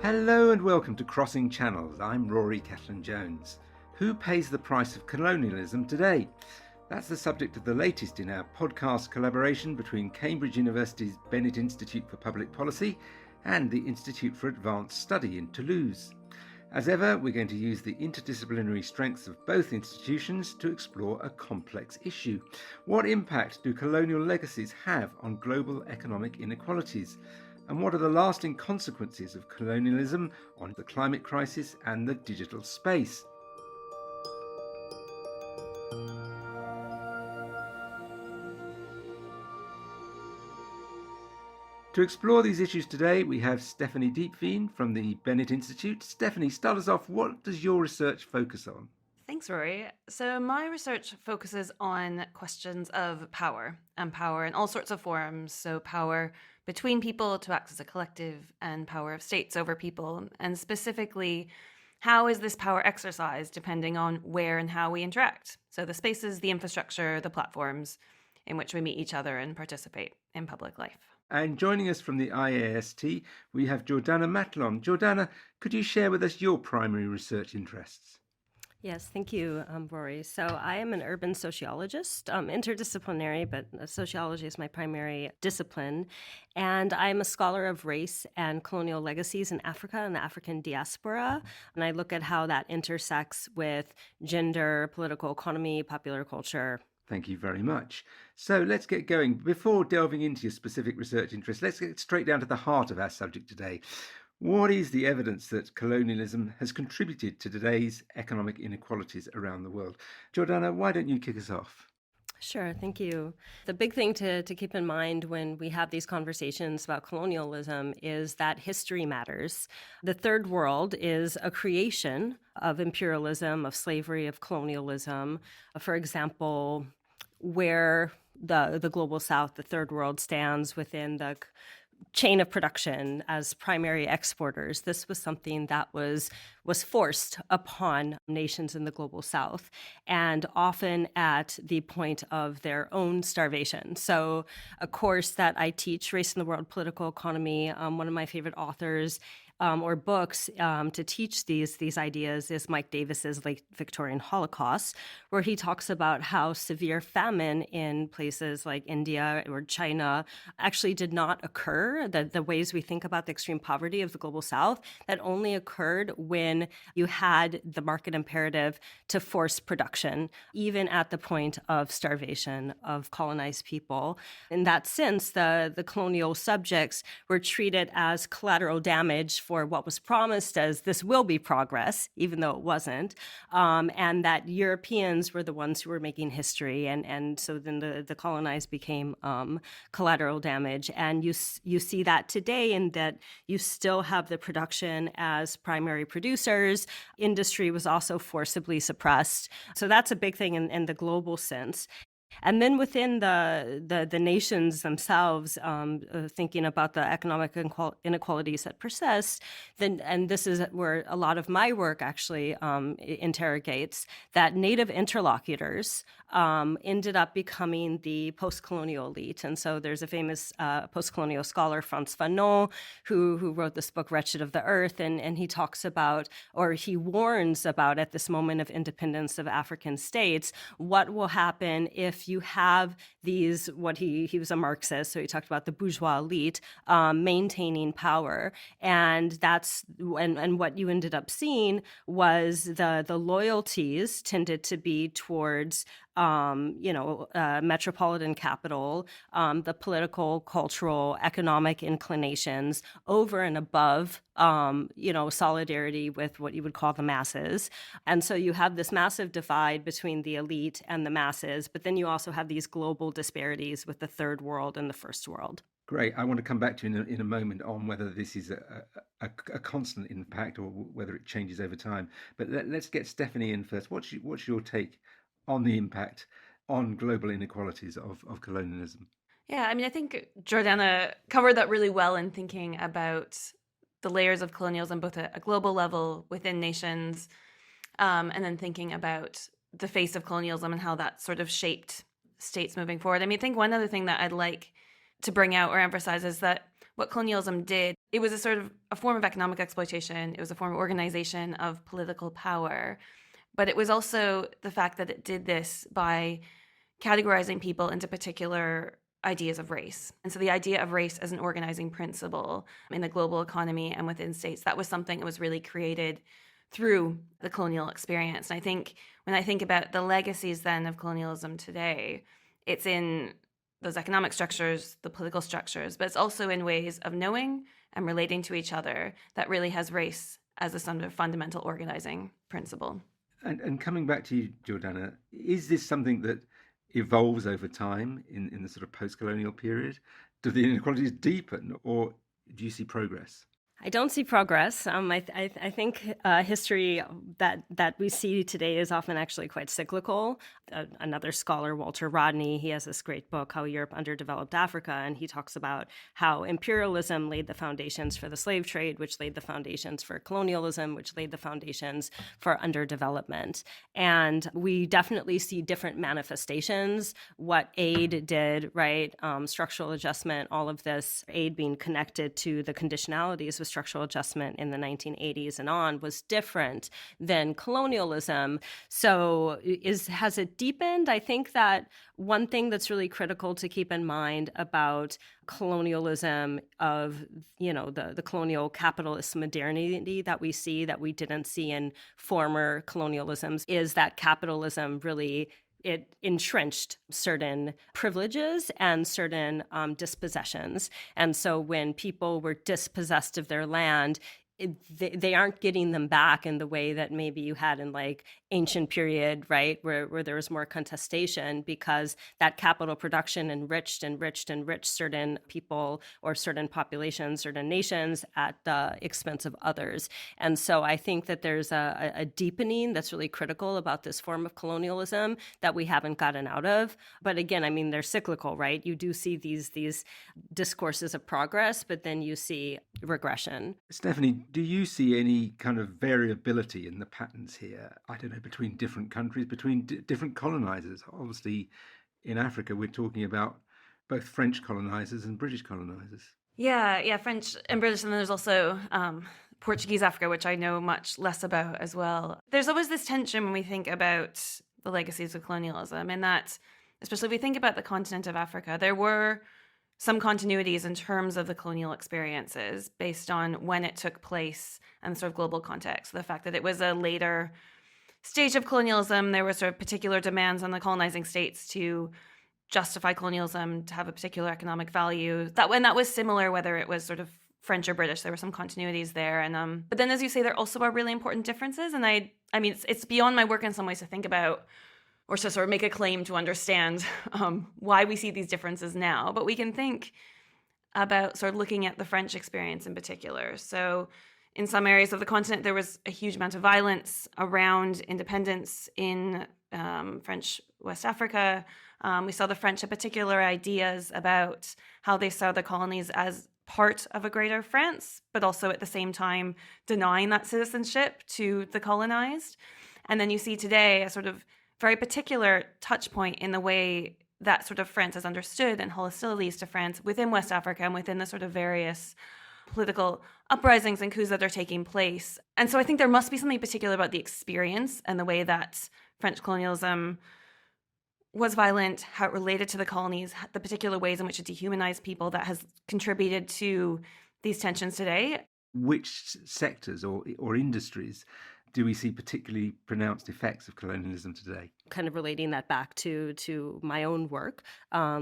Hello and welcome to Crossing Channels. I'm Rory Cellan-Jones. Who pays the price of colonialism today? That's the subject of the latest in our podcast collaboration between Cambridge University's Bennett Institute for Public Policy and the Institute for Advanced Study in Toulouse. As ever, we're going to use the interdisciplinary strengths of both institutions to explore a complex issue. What impact do colonial legacies have on global economic inequalities? And what are the lasting consequences of colonialism on the climate crisis and the digital space? To explore these issues today, we have Stephanie Diepeveen from the Bennett Institute. Stephanie, start us off. What does your research focus on? Thanks, Rory. So my research focuses on questions of power and power in all sorts of forms. So power between people to act as a collective and power of states over people. And specifically, how is this power exercised depending on where and how we interact? So the spaces, the infrastructure, the platforms in which we meet each other and participate in public life. And joining us from the IAST, we have Jordanna Matlon. Jordanna, could you share with us your primary research interests? Yes, thank you, Rory. So I am an urban sociologist, interdisciplinary, but sociology is my primary discipline. And I'm a scholar of race and colonial legacies in Africa and the African diaspora. And I look at how that intersects with gender, political economy, popular culture. Thank you very much. So let's get going. Before delving into your specific research interests, let's get straight down to the heart of our subject today. What is the evidence that colonialism has contributed to today's economic inequalities around the world? Jordanna, why don't you kick us off? Sure, thank you. The big thing to keep in mind when we have these conversations about colonialism is that history matters. The Third World is a creation of imperialism, of slavery, of colonialism. For example, where the global South, the Third World, stands within the chain of production as primary exporters. This was something that was forced upon nations in the global South, and often at the point of their own starvation. So a course that I teach, Race in the World, Political Economy, one of my favorite authors or books to teach these ideas is Mike Davis's Late Victorian Holocaust, where he talks about how severe famine in places like India or China actually did not occur. The ways we think about the extreme poverty of the global South, that only occurred when you had the market imperative to force production, even at the point of starvation of colonized people. In that sense, the colonial subjects were treated as collateral damage for what was promised as this will be progress, even though it wasn't, and that Europeans were the ones who were making history, and so then the colonized became collateral damage. And you see that today in that you still have the production as primary producers. Industry was also forcibly suppressed. So that's a big thing in the global sense. And then within the nations themselves, thinking about the economic inequalities that persist, and this is where a lot of my work actually interrogates, that Native interlocutors ended up becoming the post-colonial elite. And so there's a famous post-colonial scholar, Frantz Fanon, who wrote this book, Wretched of the Earth, and he talks about, or he warns about, at this moment of independence of African states, what will happen if you have these, what he was a Marxist, so he talked about the bourgeois elite maintaining power. And that's, and what you ended up seeing was the loyalties tended to be towards metropolitan capital, the political, cultural, economic inclinations over and above, solidarity with what you would call the masses. And so you have this massive divide between the elite and the masses, but then you also have these global disparities with the Third World and the First World. Great. I want to come back to you in a moment on whether this is a constant impact or whether it changes over time. But let's get Stephanie in first. What's your take on the impact on global inequalities of colonialism? Yeah, I mean, I think Jordanna covered that really well in thinking about the layers of colonialism, both at a global level within nations, and then thinking about the face of colonialism and how that sort of shaped states moving forward. I mean, I think one other thing that I'd like to bring out or emphasize is that what colonialism did It was a sort of a form of economic exploitation. It was a form of organization of political power. But it was also the fact that it did this by categorizing people into particular ideas of race. And so the idea of race as an organizing principle in the global economy and within states, that was something that was really created through the colonial experience. And I think when I think about the legacies then of colonialism today, it's in those economic structures, the political structures, but it's also in ways of knowing and relating to each other that really has race as a sort of fundamental organizing principle. And coming back to you, Jordanna, is this something that evolves over time in the sort of post-colonial period? Do the inequalities deepen, or do you see progress? I don't see progress. I think history that we see today is often actually quite cyclical. Another scholar, Walter Rodney, he has this great book, How Europe Underdeveloped Africa, and he talks about how imperialism laid the foundations for the slave trade, which laid the foundations for colonialism, which laid the foundations for underdevelopment. And we definitely see different manifestations. What aid did, right? Structural adjustment, all of this aid being connected to the conditionalities of structural adjustment in the 1980s and on was different than colonialism. So has it deepened? I think that one thing that's really critical to keep in mind about colonialism of, the colonial capitalist modernity that we see that we didn't see in former colonialisms is that capitalism really it entrenched certain privileges and certain dispossessions. And so when people were dispossessed of their land, they aren't getting them back in the way that maybe you had in like ancient period, right, where there was more contestation, because that capital production enriched certain people or certain populations, certain nations at the expense of others. And so I think that there's a deepening that's really critical about this form of colonialism that we haven't gotten out of. But again, I mean, they're cyclical, right? You do see these discourses of progress, but then you see regression. Stephanie, do you see any kind of variability in the patterns here? I don't know, between different countries, between different colonizers? Obviously, in Africa, we're talking about both French colonizers and British colonizers. Yeah, French and British, and then there's also Portuguese Africa, which I know much less about as well. There's always this tension when we think about the legacies of colonialism, and that, especially if we think about the continent of Africa, there were some continuities in terms of the colonial experiences based on when it took place and the sort of global context. The fact that it was a later stage of colonialism, there were sort of particular demands on the colonizing states to justify colonialism, to have a particular economic value. That when that was similar, whether it was sort of French or British, there were some continuities there. And but then, as you say, there also are really important differences. And I mean, it's beyond my work in some ways to think about or to sort of make a claim to understand why we see these differences now. But we can think about sort of looking at the French experience in particular. So in some areas of the continent, there was a huge amount of violence around independence in French West Africa. We saw the French have particular ideas about how they saw the colonies as part of a greater France, but also at the same time denying that citizenship to the colonized. And then you see today a sort of very particular touch point in the way that sort of France is understood and hostilities to France within West Africa and within the sort of various political uprisings and coups that are taking place. And so I think there must be something particular about the experience and the way that French colonialism was violent, how it related to the colonies, the particular ways in which it dehumanized people that has contributed to these tensions today. Which sectors or industries do we see particularly pronounced effects of colonialism today? Kind of relating that back to my own work,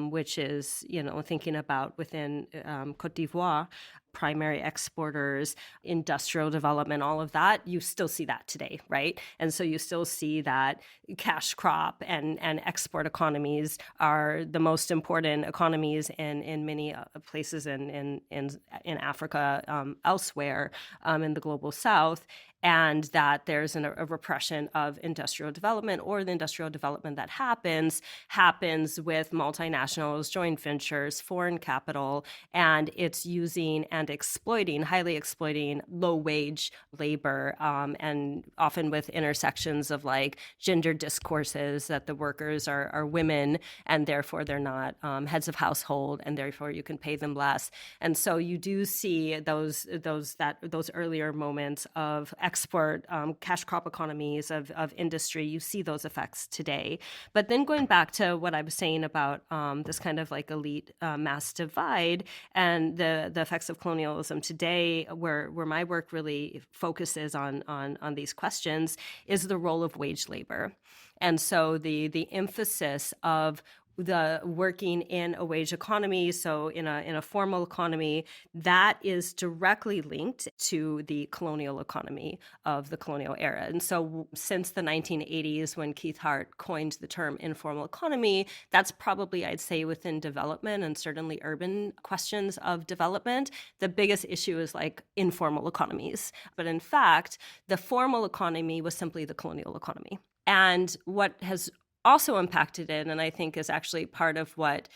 which is, thinking about within Côte d'Ivoire, primary exporters, industrial development, all of that, you still see that today, right? And so you still see that cash crop and export economies are the most important economies in many places in Africa, elsewhere in the global South. And that there's a repression of industrial development, or the industrial development that happens with multinationals, joint ventures, foreign capital, and it's using and and highly exploiting low-wage labor, and often with intersections of like gender discourses that the workers are women, and therefore they're not heads of household, and therefore you can pay them less. And so you do see those earlier moments of export, cash crop economies of industry. You see those effects today. But then going back to what I was saying about this kind of like elite mass divide and the effects of colonialism today, where my work really focuses on these questions, is the role of wage labor. And so the emphasis of the working in a wage economy, so in a formal economy, that is directly linked to the colonial economy of the colonial era. And so since the 1980s, when Keith Hart coined the term informal economy, that's probably, I'd say, within development and certainly urban questions of development, the biggest issue is like informal economies. But in fact, the formal economy was simply the colonial economy. And what has also impacted it, and I think is actually part of what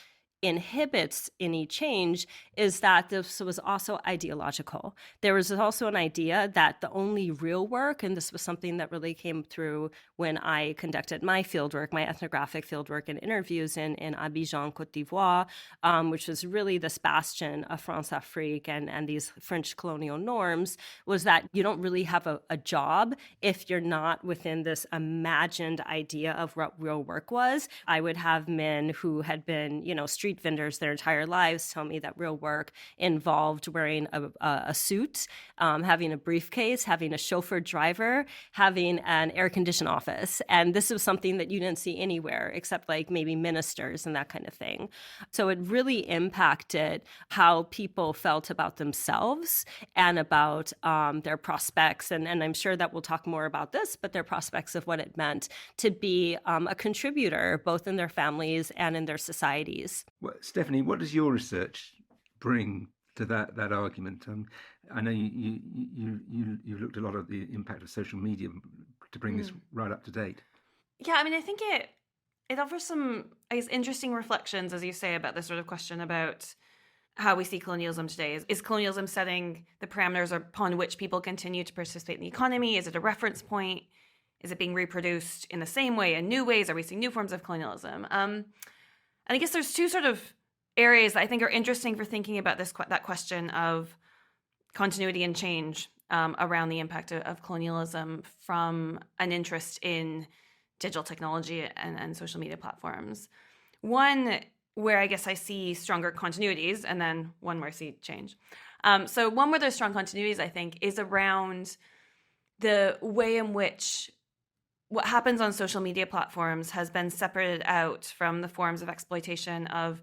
inhibits any change, is that this was also ideological. There was also an idea that the only real work, and this was something that really came through when I conducted my fieldwork, my ethnographic fieldwork and interviews in Abidjan, Côte d'Ivoire, which was really this bastion of France-Afrique and these French colonial norms, was that you don't really have a job if you're not within this imagined idea of what real work was. I would have men who had been, street vendors their entire lives tell me that real work involved wearing a suit, having a briefcase, having a chauffeur driver, having an air-conditioned office. And this was something that you didn't see anywhere except like maybe ministers and that kind of thing. So it really impacted how people felt about themselves and about their prospects. And I'm sure that we'll talk more about this, but their prospects of what it meant to be a contributor, both in their families and in their societies. Well, Stephanie, what does your research bring to that argument? I know you looked a lot at the impact of social media to bring this right up to date. Yeah, I mean, I think it offers some, I guess, interesting reflections, as you say, about this sort of question about how we see colonialism today. Is colonialism setting the parameters upon which people continue to participate in the economy? Is it a reference point? Is it being reproduced in the same way in new ways? Are we seeing new forms of colonialism? And I guess there's two sort of areas that I think are interesting for thinking about that question of continuity and change around the impact of colonialism from an interest in digital technology and social media platforms. One where I guess I see stronger continuities, and then one where I see change. So one where there's strong continuities, I think, is around the way in which what happens on social media platforms has been separated out from the forms of exploitation of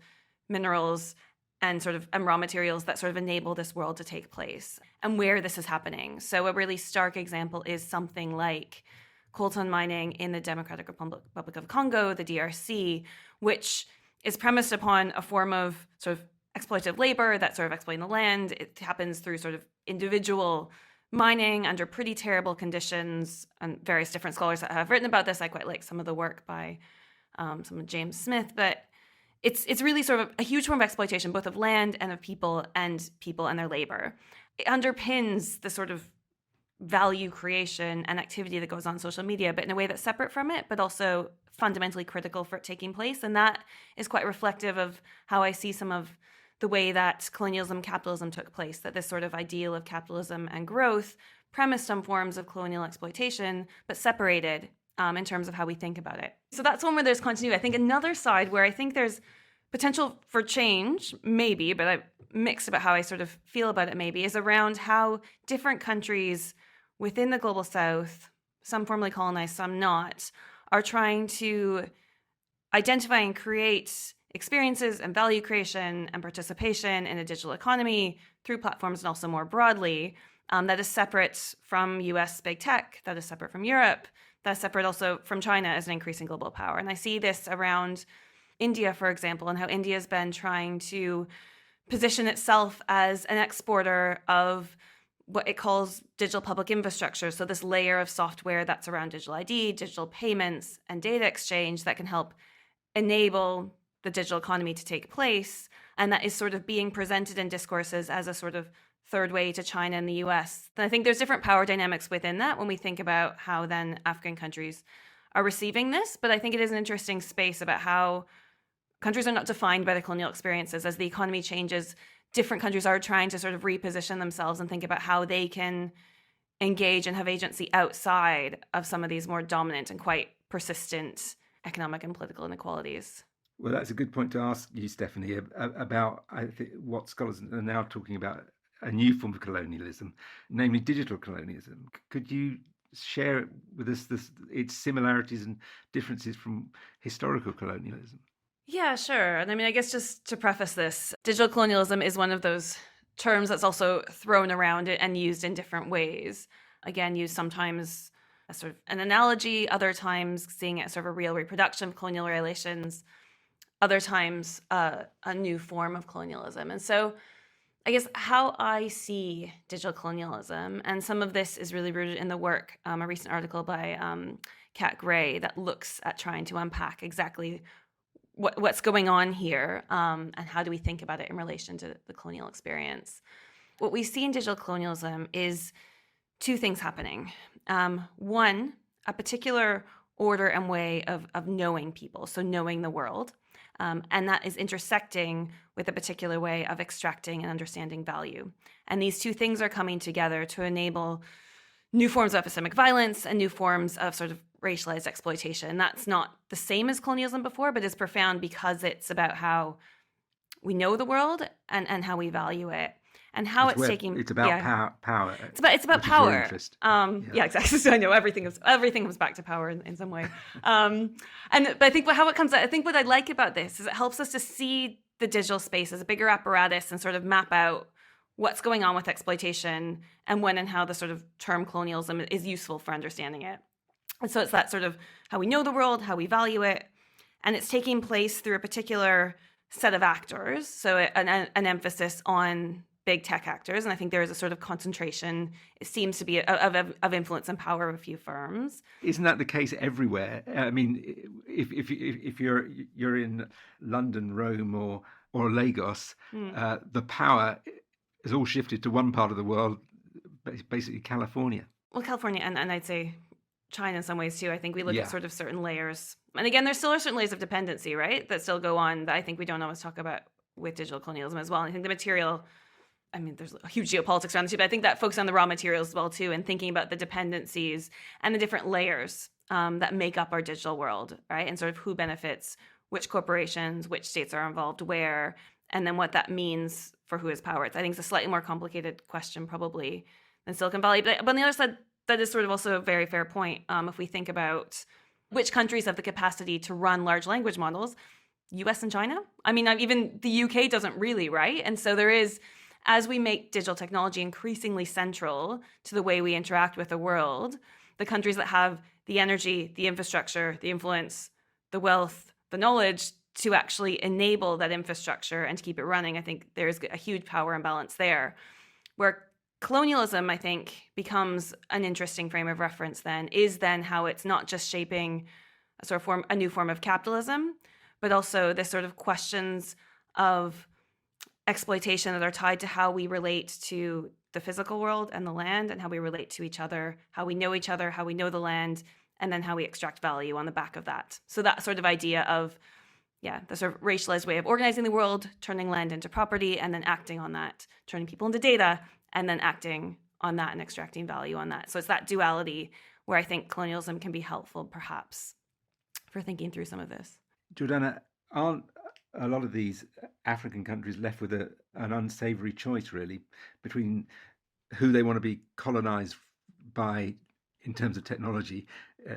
minerals and raw materials that sort of enable this world to take place, and where this is happening. So a really stark example is something like coltan mining in the Democratic Republic of Congo, the DRC, which is premised upon a form of sort of exploitative labor that's sort of exploiting the land. It happens through sort of individual mining under pretty terrible conditions, and various different scholars that have written about this. I quite like some of the work by some of James Smith, but it's really sort of a huge form of exploitation, both of land and of people and their labor. It underpins the sort of value creation and activity that goes on social media, but in a way that's separate from it, but also fundamentally critical for it taking place. And that is quite reflective of how I see some of the way that colonialism, capitalism took place, that this sort of ideal of capitalism and growth premised on forms of colonial exploitation, but separated in terms of how we think about it. So that's one where there's continuity. I think another side where I think there's potential for change, maybe, but I'm mixed about how I sort of feel about it maybe, is around how different countries within the global south, some formerly colonized, some not, are trying to identify and create experiences and value creation and participation in a digital economy through platforms, and also more broadly, that is separate from US big tech, that is separate from Europe, that is separate also from China as an increasing global power. And I see this around India, for example, and how India has been trying to position itself as an exporter of what it calls digital public infrastructure. So this layer of software that's around digital ID, digital payments, and data exchange that can help enable the digital economy to take place. And that is sort of being presented in discourses as a sort of third way to China and the US. And I think there's different power dynamics within that when we think about how then African countries are receiving this. But I think it is an interesting space about how countries are not defined by the colonial experiences. As the economy changes, different countries are trying to sort of reposition themselves and think about how they can engage and have agency outside of some of these more dominant and quite persistent economic and political inequalities. Well, that's a good point to ask you, Stephanie, about I think what scholars are now talking about a new form of colonialism, namely digital colonialism. Could you share with us its similarities and differences from historical colonialism? Yeah, sure. And I mean, I guess just to preface this, digital colonialism is one of those terms that's also thrown around and used in different ways. Again, used sometimes as sort of an analogy, other times seeing it as sort of a real reproduction of colonial relations, other times a new form of colonialism. And so I guess how I see digital colonialism, and some of this is really rooted in the work, a recent article by Kat Gray that looks at trying to unpack exactly what's going on here, and how do we think about it in relation to the colonial experience. What we see in digital colonialism is two things happening. One, a particular order and way of knowing people, so knowing the world, and that is intersecting with a particular way of extracting and understanding value. And these two things are coming together to enable new forms of epistemic violence and new forms of sort of racialized exploitation. That's not the same as colonialism before, but is profound because it's about how we know the world and how we value it. And how it's about power. It's about power. Yeah, exactly. So I know everything comes back to power in some way. But I think how it comes out, I think what I like about this is it helps us to see the digital space as a bigger apparatus and sort of map out what's going on with exploitation and when and how the sort of term colonialism is useful for understanding it. And so it's that sort of how we know the world, how we value it, and it's taking place through a particular set of actors. So an emphasis on big tech actors, and I think there is a sort of concentration, it seems to be, of influence and power of a few firms. Isn't that the case everywhere? I mean, if you're in London, Rome, or Lagos, the power is all shifted to one part of the world, basically California. Well, California, and I'd say China in some ways too. I think we look at sort of certain layers, and again, there still are certain layers of dependency, right, that still go on that I think we don't always talk about with digital colonialism as well. And I think the material, I mean, there's a huge geopolitics around this too, but I think that focuses on the raw materials as well too, and thinking about the dependencies and the different layers that make up our digital world, right? And sort of who benefits, which corporations, which states are involved where, and then what that means for who has power. I think it's a slightly more complicated question probably than Silicon Valley. But on the other side, that is sort of also a very fair point. If we think about which countries have the capacity to run large language models, US and China. I mean, even the UK doesn't really, right? And so there is, as we make digital technology increasingly central to the way we interact with the world, the countries that have the energy, the infrastructure, the influence, the wealth, the knowledge to actually enable that infrastructure and to keep it running, I think there's a huge power imbalance there. Where colonialism, I think, becomes an interesting frame of reference is how it's not just shaping a new form of capitalism, but also this sort of questions of exploitation that are tied to how we relate to the physical world and the land, and how we relate to each other, how we know each other, how we know the land, and then how we extract value on the back of that. So that sort of idea of, the sort of racialized way of organizing the world, turning land into property, and then acting on that, turning people into data, and then acting on that and extracting value on that. So it's that duality where I think colonialism can be helpful, perhaps, for thinking through some of this. Jordanna, aren't a lot of these African countries left with an unsavory choice, really, between who they want to be colonized by in terms of technology,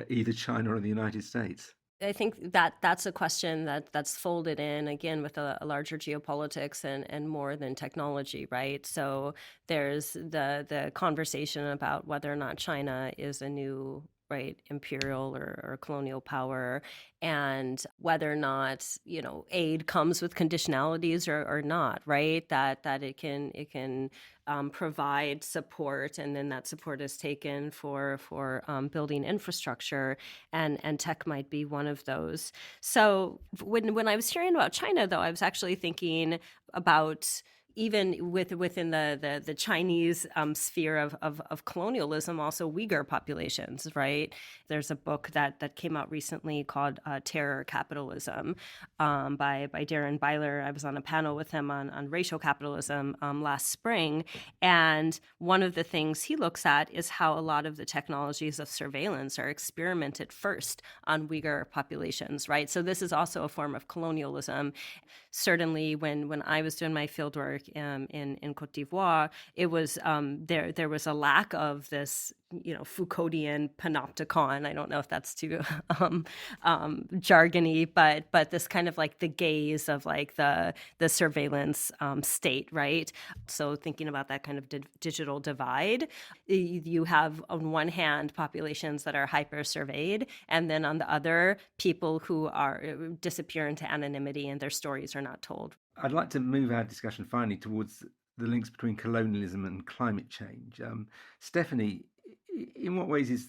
either China or the United States? I think that's a question that's folded in, again, with a larger geopolitics and more than technology, right? So there's the conversation about whether or not China is a new, right, imperial or colonial power, and whether or not, aid comes with conditionalities or not, right? That it can provide support, and then that support is taken for building infrastructure, and tech might be one of those. So when I was hearing about China, though, I was actually thinking about even within the Chinese sphere of colonialism, also Uyghur populations, right? There's a book that came out recently called Terror Capitalism by Darren Byler. I was on a panel with him on racial capitalism last spring. And one of the things he looks at is how a lot of the technologies of surveillance are experimented first on Uyghur populations, right? So this is also a form of colonialism. Certainly when I was doing my fieldwork in Cote d'Ivoire, it was there was a lack of this, Foucauldian panopticon. I don't know if that's too jargony, but this kind of like the gaze of like the surveillance state, right? So thinking about that kind of digital divide, you have on one hand populations that are hyper surveyed, and then on the other people who are disappear into anonymity and their stories are not told. I'd like to move our discussion finally towards the links between colonialism and climate change. Stephanie, in what ways is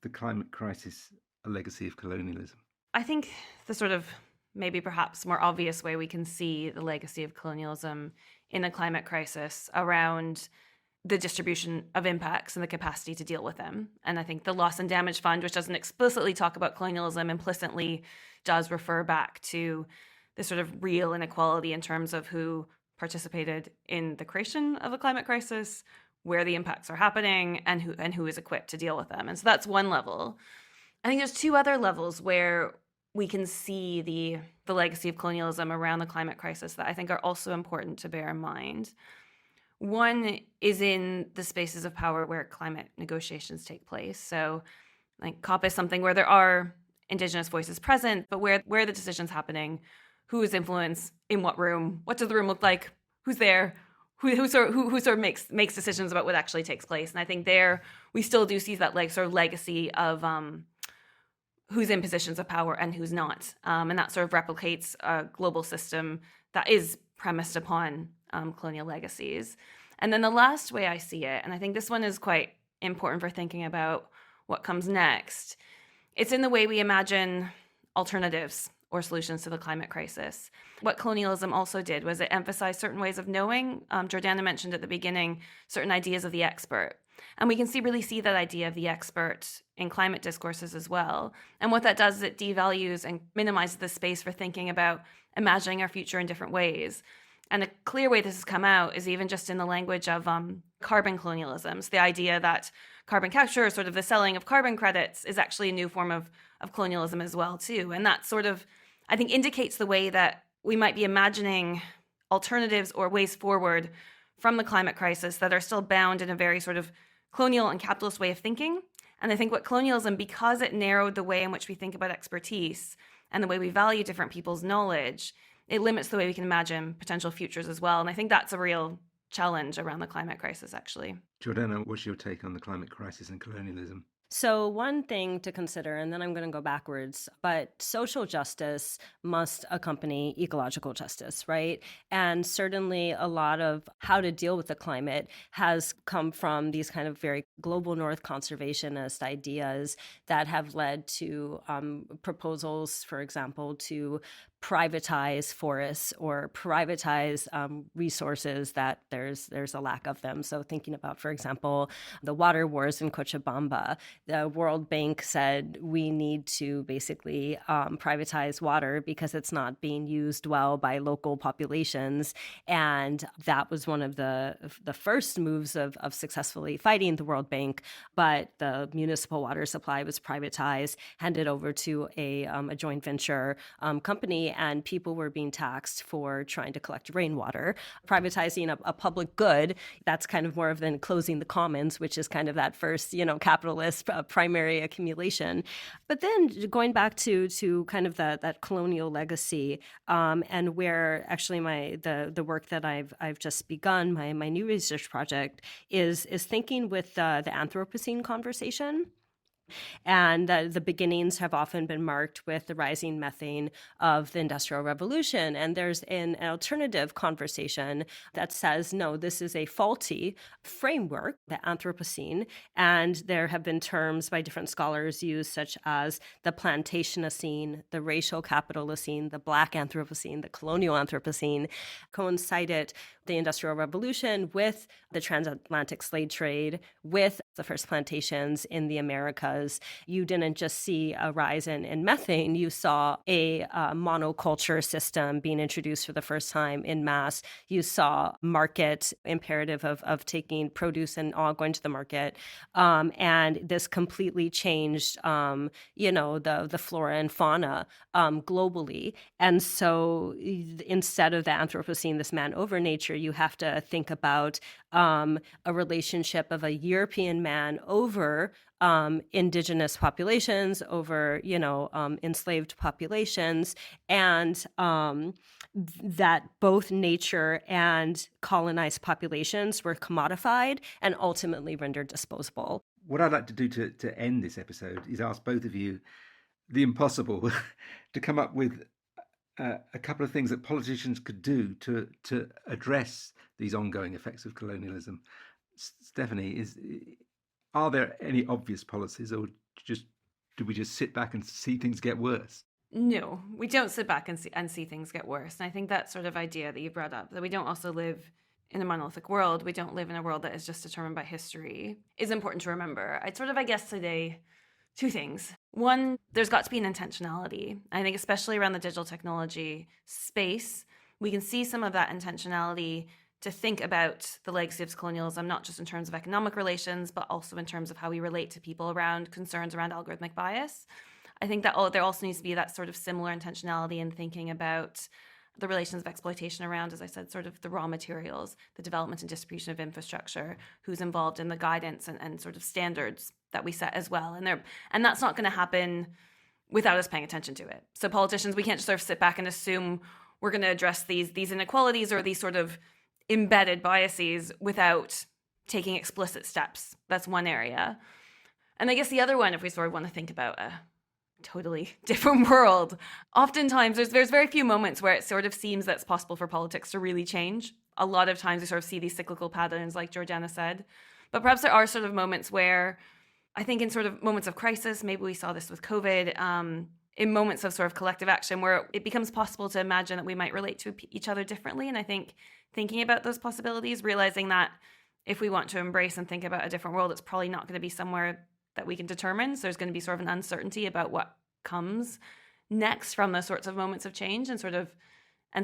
the climate crisis a legacy of colonialism? I think the sort of maybe perhaps more obvious way we can see the legacy of colonialism in the climate crisis around the distribution of impacts and the capacity to deal with them. And I think the Loss and Damage Fund, which doesn't explicitly talk about colonialism, implicitly does refer back to this sort of real inequality in terms of who participated in the creation of the climate crisis, where the impacts are happening, and who is equipped to deal with them. And so that's one level. I think there's two other levels where we can see the legacy of colonialism around the climate crisis that I think are also important to bear in mind. One is in the spaces of power where climate negotiations take place. So like COP is something where there are Indigenous voices present, but where the decision's happening, who is influenced, in what room, what does the room look like, who's there, who sort of makes decisions about what actually takes place. And I think there we still do see that sort of legacy of who's in positions of power and who's not. And that sort of replicates a global system that is premised upon colonial legacies. And then the last way I see it, and I think this one is quite important for thinking about what comes next, it's in the way we imagine alternatives or solutions to the climate crisis. What colonialism also did was it emphasized certain ways of knowing. Jordanna mentioned at the beginning certain ideas of the expert. And we can really see that idea of the expert in climate discourses as well. And what that does is it devalues and minimizes the space for thinking about imagining our future in different ways. And a clear way this has come out is even just in the language of carbon colonialism. So the idea that carbon capture, or sort of the selling of carbon credits, is actually a new form of colonialism as well, too. And that sort of, I think, indicates the way that we might be imagining alternatives or ways forward from the climate crisis that are still bound in a very sort of colonial and capitalist way of thinking. And I think what colonialism, because it narrowed the way in which we think about expertise and the way we value different people's knowledge, it limits the way we can imagine potential futures as well. And I think that's a real challenge around the climate crisis, actually. Jordanna, what's your take on the climate crisis and colonialism? So one thing to consider, and then I'm going to go backwards, but social justice must accompany ecological justice, right? And certainly a lot of how to deal with the climate has come from these kind of very global north conservationist ideas that have led to proposals, for example, to privatize forests or privatize resources that there's a lack of them. So thinking about, for example, the water wars in Cochabamba, the World Bank said we need to basically privatize water because it's not being used well by local populations. And that was one of the first moves of successfully fighting the World Bank. But the municipal water supply was privatized, handed over to a joint venture company, and people were being taxed for trying to collect rainwater. Privatizing a public good, that's kind of more of than closing the commons, which is kind of that first, capitalist primary accumulation. But then going back to kind of that colonial legacy, and where actually the work that I've just begun, my new research project is thinking with the Anthropocene conversation. And the beginnings have often been marked with the rising methane of the Industrial Revolution. And there's an alternative conversation that says, no, this is a faulty framework, the Anthropocene. And there have been terms by different scholars used, such as the Plantationocene, the Racial Capitalocene, the Black Anthropocene, the Colonial Anthropocene, coincided the Industrial Revolution with the transatlantic slave trade, with the first plantations in the Americas. You didn't just see a rise in methane, you saw a monoculture system being introduced for the first time in mass. You saw market imperative of taking produce and all going to the market. And this completely changed, the flora and fauna globally. And so instead of the Anthropocene, this man over nature, you have to think about a relationship of a European man over indigenous populations, over, enslaved populations, and that both nature and colonized populations were commodified and ultimately rendered disposable. What I'd like to do to end this episode is ask both of you the impossible, to come up with a couple of things that politicians could do to address these ongoing effects of colonialism. Stephanie, are there any obvious policies, or do we just sit back and see things get worse? No, we don't sit back and see things get worse. And I think that sort of idea that you brought up, that we don't also live in a monolithic world, we don't live in a world that is just determined by history, is important to remember. I guess today, two things. One, there's got to be an intentionality. I think especially around the digital technology space, we can see some of that intentionality to think about the legacy of colonialism, not just in terms of economic relations, but also in terms of how we relate to people around concerns around algorithmic bias. I think that there also needs to be that sort of similar intentionality in thinking about the relations of exploitation around, as I said, sort of the raw materials, the development and distribution of infrastructure, who's involved in the guidance and sort of standards that we set as well. And that's not going to happen without us paying attention to it. So politicians, we can't just sort of sit back and assume we're going to address these inequalities or these sort of embedded biases without taking explicit steps. That's one area. And I guess the other one, if we sort of want to think about a totally different world, oftentimes there's very few moments where it sort of seems that it's possible for politics to really change. A lot of times we sort of see these cyclical patterns, like Jordanna said. But perhaps there are sort of moments where, I think in sort of moments of crisis, maybe we saw this with COVID, in moments of sort of collective action where it becomes possible to imagine that we might relate to each other differently. And I think thinking about those possibilities, realizing that if we want to embrace and think about a different world, it's probably not going to be somewhere that we can determine. So there's going to be sort of an uncertainty about what comes next from those sorts of moments of change, and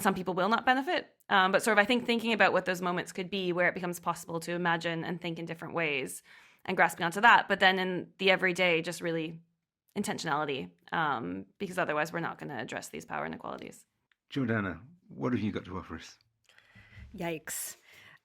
some people will not benefit. But sort of, I think thinking about what those moments could be where it becomes possible to imagine and think in different ways and grasping onto that. But then in the everyday, just really intentionality, because otherwise we're not going to address these power inequalities. Jordanna, what have you got to offer us? Yikes.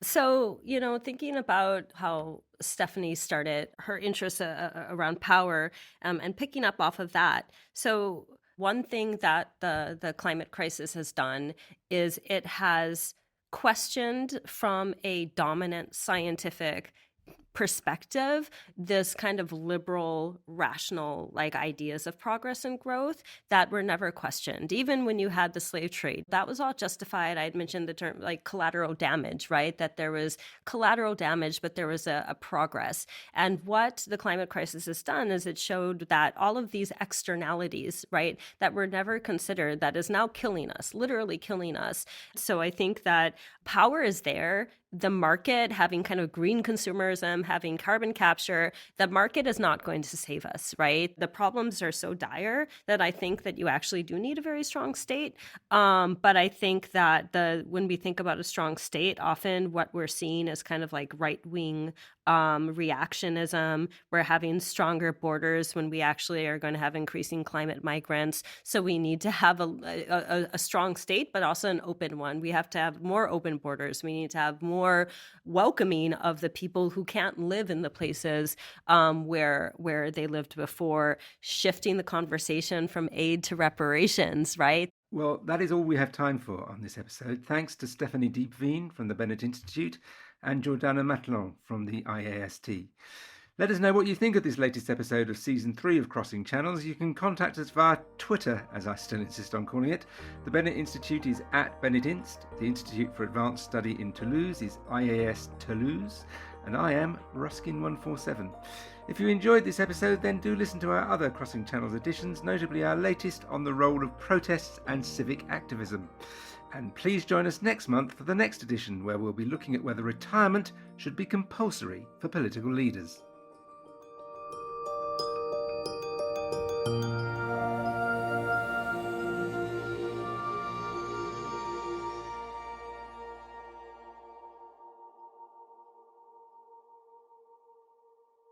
So, thinking about how Stephanie started her interest around power, and picking up off of that. So one thing that the climate crisis has done is it has questioned from a dominant scientific perspective this kind of liberal, rational ideas of progress and growth that were never questioned. Even when you had the slave trade, that was all justified. I had mentioned the term collateral damage, right? That there was collateral damage, but there was a progress. And what the climate crisis has done is it showed that all of these externalities, right, that were never considered, that is now killing us, literally killing us. So I think that power is there. The market, having kind of green consumerism, having carbon capture, the market is not going to save us, right? The problems are so dire that I think that you actually do need a very strong state. But I think that when we think about a strong state, often what we're seeing is kind of like right-wing reactionism. We're having stronger borders when we actually are going to have increasing climate migrants. So we need to have a strong state, but also an open one. We have to have more open borders. We need to have more welcoming of the people who can't live in the places where they lived before, shifting the conversation from aid to reparations, right? Well, that is all we have time for on this episode. Thanks to Stephanie Diepeveen from the Bennett Institute and Jordanna Matlon from the IAST. Let us know what you think of this latest episode of Season 3 of Crossing Channels. You can contact us via Twitter, as I still insist on calling it. The Bennett Institute is @BennettInst. The Institute for Advanced Study in Toulouse is IAS Toulouse. And I am Ruskin147. If you enjoyed this episode, then do listen to our other Crossing Channels editions, notably our latest on the role of protests and civic activism. And please join us next month for the next edition, where we'll be looking at whether retirement should be compulsory for political leaders.